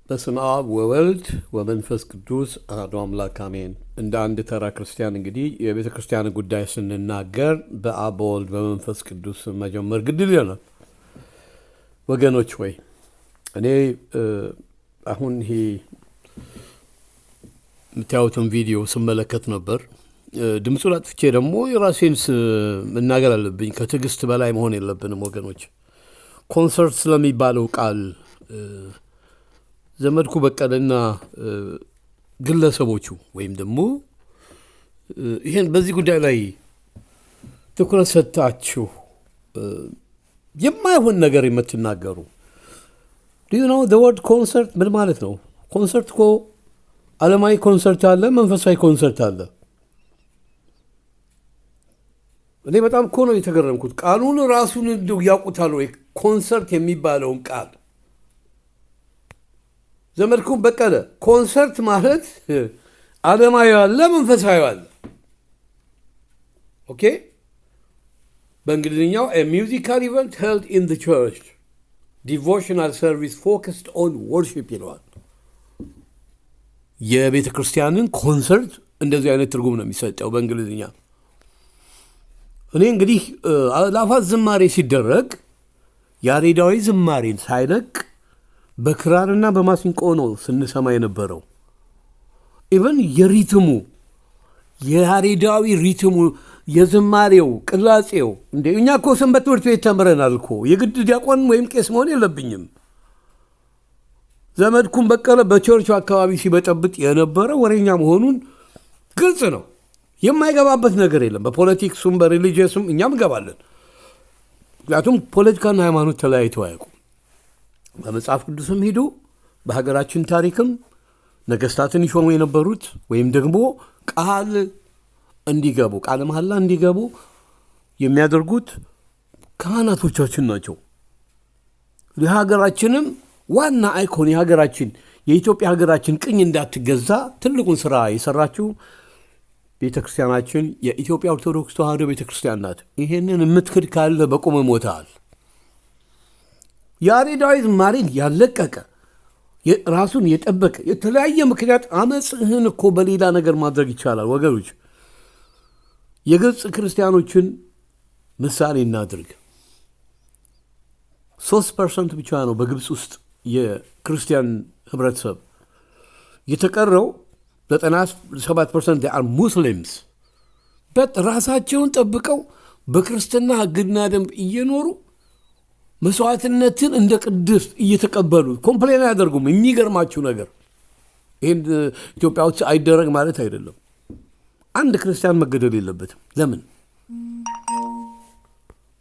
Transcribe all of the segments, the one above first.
በስመ አብ ወወልድ ወመንፈስ ቅዱስ አሐዱ አምላክ አሜን። እንደ አንድ ተራ ክርስቲያን እንግዲህ የቤተ ክርስቲያን ጉዳይ ስንናገር በአብ በወልድ በመንፈስ ቅዱስ መጀመር ግድ ይለናል። ወገኖች ወይ እኔ አሁን ይሄ የምታዩትን ቪዲዮ ስመለከት ነበር። ድምፁን አጥፍቼ ደግሞ የራሴን መናገር አለብኝ። ከትዕግስት በላይ መሆን የለብንም ወገኖች። ኮንሰርት ስለሚባለው ቃል ዘመድኩ በቀለና ግለሰቦቹ ወይም ደግሞ ይህን በዚህ ጉዳይ ላይ ትኩረት ሰጥታችሁ የማይሆን ነገር የምትናገሩ ወርድ ኮንሰርት ምን ማለት ነው? ኮንሰርት እኮ ዓለማዊ ኮንሰርት አለ፣ መንፈሳዊ ኮንሰርት አለ። እኔ በጣም እኮ ነው የተገረምኩት። ቃሉን ራሱን እንደው ያውቁታል ወይ? ኮንሰርት የሚባለውን ቃል ዘመድኩን በቀለ ኮንሰርት ማለት ዓለማዊ አለ፣ መንፈሳዊ አለ። ኦኬ። በእንግሊዝኛው a musical event held in the church, devotional service focused on worship ይለዋል። የቤተ ክርስቲያንን ኮንሰርት እንደዚህ አይነት ትርጉም ነው የሚሰጠው በእንግሊዝኛ። እኔ እንግዲህ ላፋት ዝማሬ ሲደረግ ያሬዳዊ ዝማሬን ሳይለቅ በክራርና በማሲንቆ ነው ስንሰማ የነበረው። ኢቨን የሪትሙ የያሬዳዊ ሪትሙ የዝማሬው ቅላጼው እኛ እኮ ሰንበት ትምህርት ቤት ተምረናል እኮ። የግድ ዲያቆን ወይም ቄስ መሆን የለብኝም። ዘመድኩን በቀለ በቸርቹ አካባቢ ሲበጠብጥ የነበረ ወሬኛ መሆኑን ግልጽ ነው። የማይገባበት ነገር የለም። በፖለቲክሱም በሪሊጂየሱም እኛም እንገባለን። ምክንያቱም ፖለቲካና ሃይማኖት ተለያይተው አያውቁም። በመጽሐፍ ቅዱስም ሂዱ፣ በሀገራችን ታሪክም ነገስታትን ይሾሙ የነበሩት ወይም ደግሞ ቃል እንዲገቡ ቃለ መሐላ እንዲገቡ የሚያደርጉት ካህናቶቻችን ናቸው። የሀገራችንም ዋና አይኮን የሀገራችን የኢትዮጵያ ሀገራችን ቅኝ እንዳትገዛ ትልቁን ስራ የሰራችው ቤተ ክርስቲያናችን የኢትዮጵያ ኦርቶዶክስ ተዋሕዶ ቤተ ክርስቲያን ናት። ይሄንን የምትክድ ካለ በቁም ሞታል። ያሬዳዊ ዝማሬን ያለቀቀ ራሱን የጠበቀ የተለያየ ምክንያት አመፅህን እኮ በሌላ ነገር ማድረግ ይቻላል ወገኖች። የግብፅ ክርስቲያኖችን ምሳሌ እናድርግ። 3% ብቻ ነው በግብፅ ውስጥ የክርስቲያን ህብረተሰብ። የተቀረው 97% are ሙስሊምስ። ራሳቸውን ጠብቀው በክርስትና ህግና ደንብ እየኖሩ መስዋዕትነትን እንደ ቅዱስ እየተቀበሉ ኮምፕሌን አያደርጉም። የሚገርማችሁ ነገር ይህን ኢትዮጵያ ውስጥ አይደረግ ማለት አይደለም። አንድ ክርስቲያን መገደል የለበትም። ለምን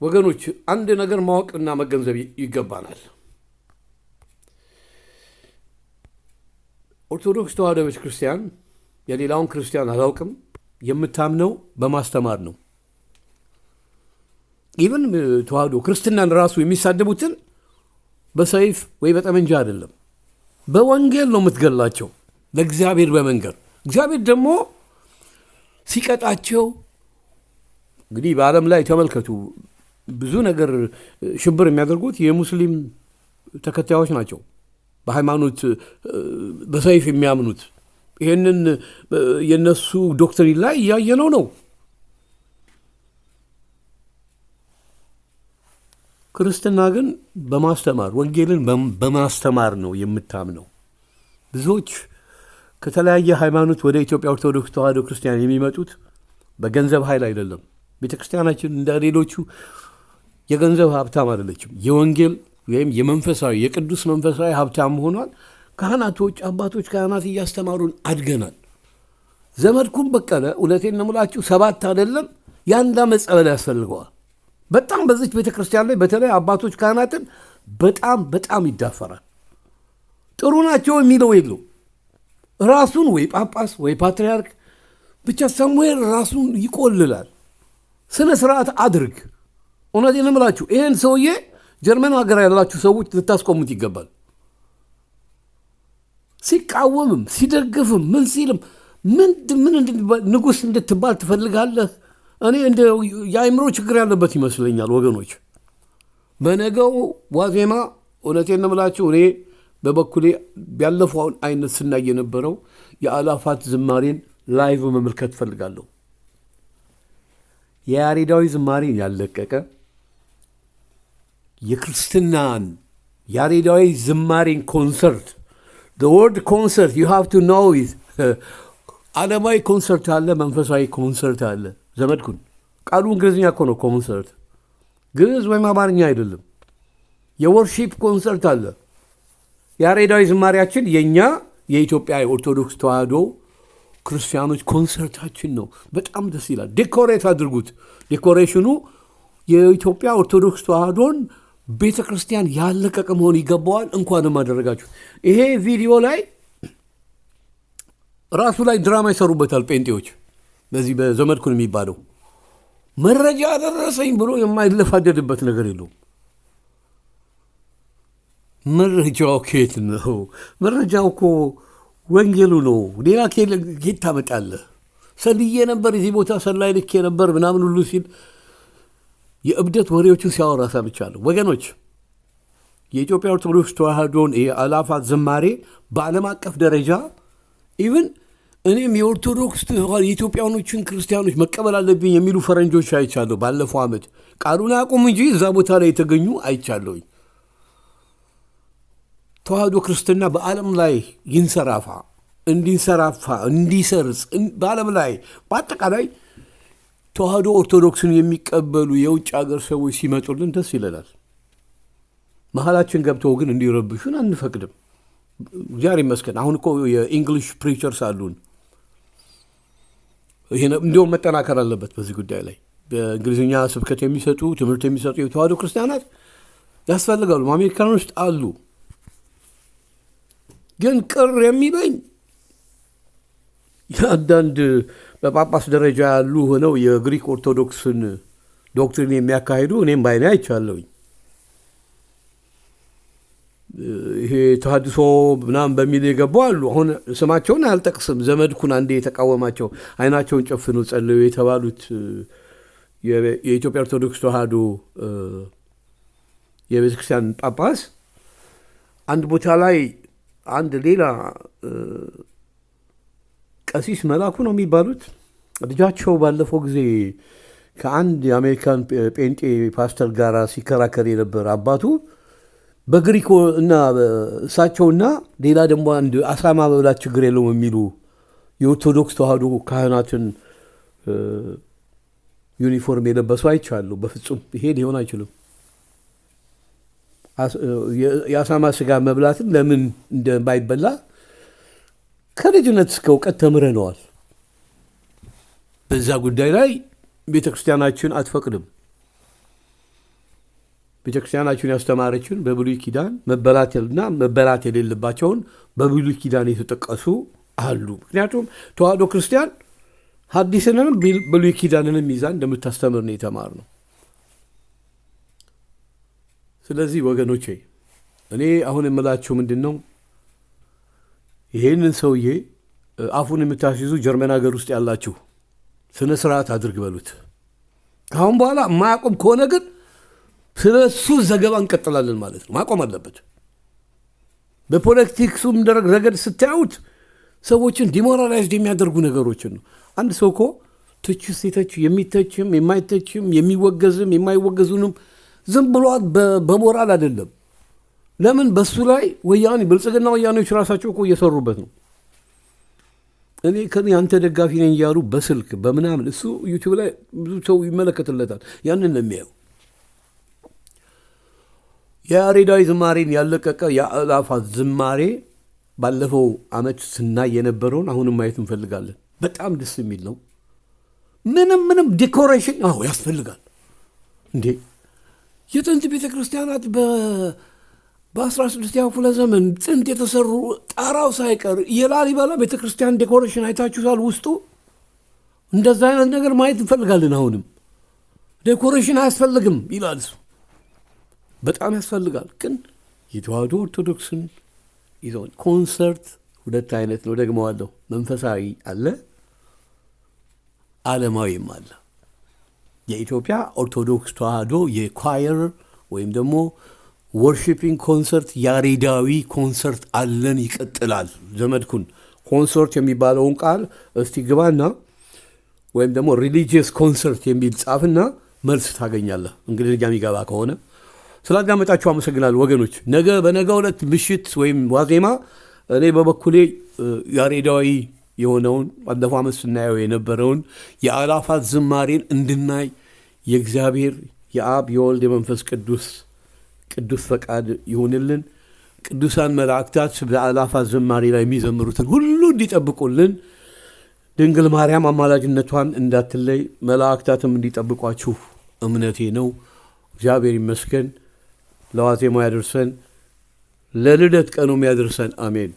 ወገኖች? አንድ ነገር ማወቅና መገንዘብ ይገባናል። ኦርቶዶክስ ተዋሕዶ ቤተ ክርስቲያን የሌላውን ክርስቲያን አላውቅም፣ የምታምነው በማስተማር ነው። ኢቨን ተዋሕዶ ክርስትናን ራሱ የሚሳደቡትን በሰይፍ ወይ በጠመንጃ አይደለም፣ በወንጌል ነው የምትገላቸው፣ ለእግዚአብሔር በመንገር። እግዚአብሔር ደግሞ ሲቀጣቸው እንግዲህ በዓለም ላይ ተመልከቱ፣ ብዙ ነገር ሽብር የሚያደርጉት የሙስሊም ተከታዮች ናቸው። በሃይማኖት በሰይፍ የሚያምኑት ይህንን የነሱ ዶክትሪን ላይ እያየነው ነው። ክርስትና ግን በማስተማር ወንጌልን በማስተማር ነው የምታምነው። ብዙዎች ከተለያየ ሃይማኖት ወደ ኢትዮጵያ ኦርቶዶክስ ተዋሕዶ ክርስቲያን የሚመጡት በገንዘብ ኃይል አይደለም። ቤተ ክርስቲያናችን እንደ ሌሎቹ የገንዘብ ሀብታም አይደለችም። የወንጌል ወይም የመንፈሳዊ የቅዱስ መንፈሳዊ ሀብታም ሆኗል። ካህናቶች አባቶች ካህናት እያስተማሩን አድገናል። ዘመድኩን በቀለ እውነቴን ነው የምላችሁ 7 አይደለም የአንድ ዓመት ጸበል ያስፈልገዋል። በጣም በዚች ቤተ ክርስቲያን ላይ በተለይ አባቶች ካህናትን በጣም ይዳፈራል። ጥሩ ናቸው የሚለው የለው። ራሱን ወይ ጳጳስ ወይ ፓትርያርክ ብቻ ሰሙዌር ራሱን ይቆልላል። ስነ ስርዓት አድርግ። እውነቴን ነው የምላችሁ ይህን ሰውዬ ጀርመን ሀገር ያላችሁ ሰዎች ልታስቆሙት ይገባል። ሲቃወምም ሲደግፍም ምን ሲልም ምን ንጉሥ እንድትባል ትፈልጋለህ? እኔ እንደ የአእምሮ ችግር ያለበት ይመስለኛል ወገኖች። በነገው ዋዜማ እውነቴን ነው የምላችሁ እኔ በበኩሌ ያለፈውን አይነት ስናይ የነበረው የአእላፋት ዝማሬን ላይቭ መመልከት ፈልጋለሁ። የያሬዳዊ ዝማሬን ያለቀቀ የክርስትናን ያሬዳዊ ዝማሬን ኮንሰርት the word concert you have to know it ዓለማዊ ኮንሰርት አለ፣ መንፈሳዊ ኮንሰርት አለ። ዘመድኩን ቃሉ እንግሊዝኛ እኮ ነው ኮንሰርት፣ ግዕዝ ወይም አማርኛ አይደለም። የወርሺፕ ኮንሰርት አለ። ያሬዳዊ ዝማሬያችን የእኛ የኢትዮጵያ ኦርቶዶክስ ተዋህዶ ክርስቲያኖች ኮንሰርታችን ነው። በጣም ደስ ይላል። ዴኮሬት አድርጉት። ዴኮሬሽኑ የኢትዮጵያ ኦርቶዶክስ ተዋህዶን ቤተ ክርስቲያን ያለቀቀ መሆን ይገባዋል። እንኳንም አደረጋችሁ። ይሄ ቪዲዮ ላይ ራሱ ላይ ድራማ ይሰሩበታል ጴንጤዎች። በዚህ በዘመድኩን የሚባለው መረጃ ደረሰኝ ብሎ የማይለፋደድበት ነገር የለውም። መረጃው ኬት ነው? መረጃው እኮ ወንጌሉ ነው። ሌላ ኬት ታመጣለህ? ሰልዬ ነበር እዚህ ቦታ ሰላይ ልኬ ነበር ምናምን ሁሉ ሲል የእብደት ወሬዎችን ሲያወራ ሰምቻለሁ። ወገኖች የኢትዮጵያ ኦርቶዶክስ ተዋህዶን የአእላፋት ዝማሬ በዓለም አቀፍ ደረጃ ኢቭን እኔም የኦርቶዶክስ የኢትዮጵያኖችን ክርስቲያኖች መቀበል አለብኝ የሚሉ ፈረንጆች አይቻለሁ። ባለፈው ዓመት ቃሉን አያውቁም እንጂ እዛ ቦታ ላይ የተገኙ አይቻለሁኝ። ተዋህዶ ክርስትና በዓለም ላይ ይንሰራፋ፣ እንዲንሰራፋ፣ እንዲሰርጽ በዓለም ላይ በአጠቃላይ ተዋህዶ ኦርቶዶክስን የሚቀበሉ የውጭ ሀገር ሰዎች ሲመጡልን ደስ ይለናል። መሀላችን ገብተው ግን እንዲረብሹን አንፈቅድም። እግዚአብሔር ይመስገን። አሁን እኮ የኢንግሊሽ ፕሪቸርስ አሉን። ይሄ እንዲሁም መጠናከር አለበት። በዚህ ጉዳይ ላይ በእንግሊዝኛ ስብከት የሚሰጡ ትምህርት የሚሰጡ የተዋህዶ ክርስቲያናት ያስፈልጋሉ። አሜሪካን ውስጥ አሉ። ግን ቅር የሚለኝ የአንዳንድ በጳጳስ ደረጃ ያሉ ሆነው የግሪክ ኦርቶዶክስን ዶክትሪን የሚያካሂዱ እኔም ባይኔ አይቻለሁኝ። ይሄ ተሐድሶ ምናምን በሚል የገቡ አሉ። አሁን ስማቸውን አልጠቅስም። ዘመድኩን አንዴ የተቃወማቸው አይናቸውን ጨፍኑ ጸልዩ የተባሉት የኢትዮጵያ ኦርቶዶክስ ተዋህዶ የቤተክርስቲያን ጳጳስ አንድ ቦታ ላይ አንድ ሌላ ቀሲስ መላኩ ነው የሚባሉት ልጃቸው ባለፈው ጊዜ ከአንድ የአሜሪካን ጴንጤ ፓስተር ጋር ሲከራከር የነበር አባቱ በግሪክ እና እሳቸውና ሌላ ደግሞ አንድ አሳማ መብላት ችግር የለውም የሚሉ የኦርቶዶክስ ተዋህዶ ካህናትን ዩኒፎርም የለበሱ አይቻለሁ። በፍጹም ይሄ ሊሆን አይችልም። የአሳማ ስጋ መብላትን ለምን እንደማይበላ ከልጅነት እስከ እውቀት ተምረነዋል። በዛ ጉዳይ ላይ ቤተ ክርስቲያናችን አትፈቅድም። ቤተ ክርስቲያናችን ያስተማረችን በብሉይ ኪዳን መበላትና መበላት የሌለባቸውን በብሉይ ኪዳን የተጠቀሱ አሉ። ምክንያቱም ተዋህዶ ክርስቲያን ሐዲስንም ብሉይ ኪዳንንም ይዛ እንደምታስተምር ነው የተማርነው። ስለዚህ ወገኖቼ እኔ አሁን የምላችሁ ምንድን ነው፣ ይሄንን ሰውዬ አፉን የምታስይዙ ጀርመን ሀገር ውስጥ ያላችሁ ስነ ስርዓት አድርግ በሉት። ከአሁን በኋላ ማቆም ከሆነ ግን ስለ እሱ ዘገባ እንቀጥላለን ማለት ነው። ማቆም አለበት። በፖለቲክሱም ረገድ ስታዩት ሰዎችን ዲሞራላይዝድ የሚያደርጉ ነገሮችን ነው። አንድ ሰው እኮ ትች ሲተች የሚተችም የማይተችም የሚወገዝም የማይወገዙንም ዝም ብሏት በሞራል አይደለም። ለምን በሱ ላይ ወያኔ ብልጽግና ወያኔዎች ራሳቸው እኮ እየሰሩበት ነው። እኔ አንተ ደጋፊ ነኝ እያሉ በስልክ በምናምን እሱ ዩቲዩብ ላይ ብዙ ሰው ይመለከትለታል። ያንን ነው የሚያየው። የያሬዳዊ ዝማሬን ያለቀቀ የአእላፋት ዝማሬ ባለፈው ዓመት ስናይ የነበረውን አሁንም ማየት እንፈልጋለን። በጣም ደስ የሚል ነው። ምንም ዲኮሬሽን ያስፈልጋል እንዴ! የጥንት ቤተ ክርስቲያናት በ16ኛው ክፍለ ዘመን ጥንት የተሰሩ ጣራው ሳይቀር የላሊበላ ቤተ ክርስቲያን ዴኮሬሽን አይታችሁታል? ውስጡ እንደዛ አይነት ነገር ማየት እንፈልጋለን። አሁንም ዴኮሬሽን አያስፈልግም ይላል እሱ። በጣም ያስፈልጋል። ግን የተዋህዶ ኦርቶዶክስን ይዘውን ኮንሰርት ሁለት አይነት ነው። ደግመዋለሁ። መንፈሳዊ አለ፣ ዓለማዊም አለ። የኢትዮጵያ ኦርቶዶክስ ተዋህዶ የኳየር ወይም ደግሞ ወርሺፒንግ ኮንሰርት ያሬዳዊ ኮንሰርት አለን ይቀጥላል። ዘመድኩን ኮንሰርት የሚባለውን ቃል እስቲ ግባና ወይም ደግሞ ሪሊጂየስ ኮንሰርት የሚል ጻፍና መልስ ታገኛለህ፣ እንግሊዝኛ የሚገባ ከሆነ። ስላዳመጣችሁ አመሰግናለሁ ወገኖች። በነገ ዕለት ምሽት ወይም ዋዜማ እኔ በበኩሌ ያሬዳዊ የሆነውን ባለፈው ዓመት ስናየው የነበረውን የአእላፋት ዝማሬን እንድናይ የእግዚአብሔር የአብ የወልድ የመንፈስ ቅዱስ ፈቃድ ይሁንልን። ቅዱሳን መላእክታት በአእላፋት ዝማሬ ላይ የሚዘምሩትን ሁሉ እንዲጠብቁልን፣ ድንግል ማርያም አማላጅነቷን እንዳትለይ፣ መላእክታትም እንዲጠብቋችሁ እምነቴ ነው። እግዚአብሔር ይመስገን። ለዋዜማ ያደርሰን፣ ለልደት ቀኑም ያደርሰን። አሜን።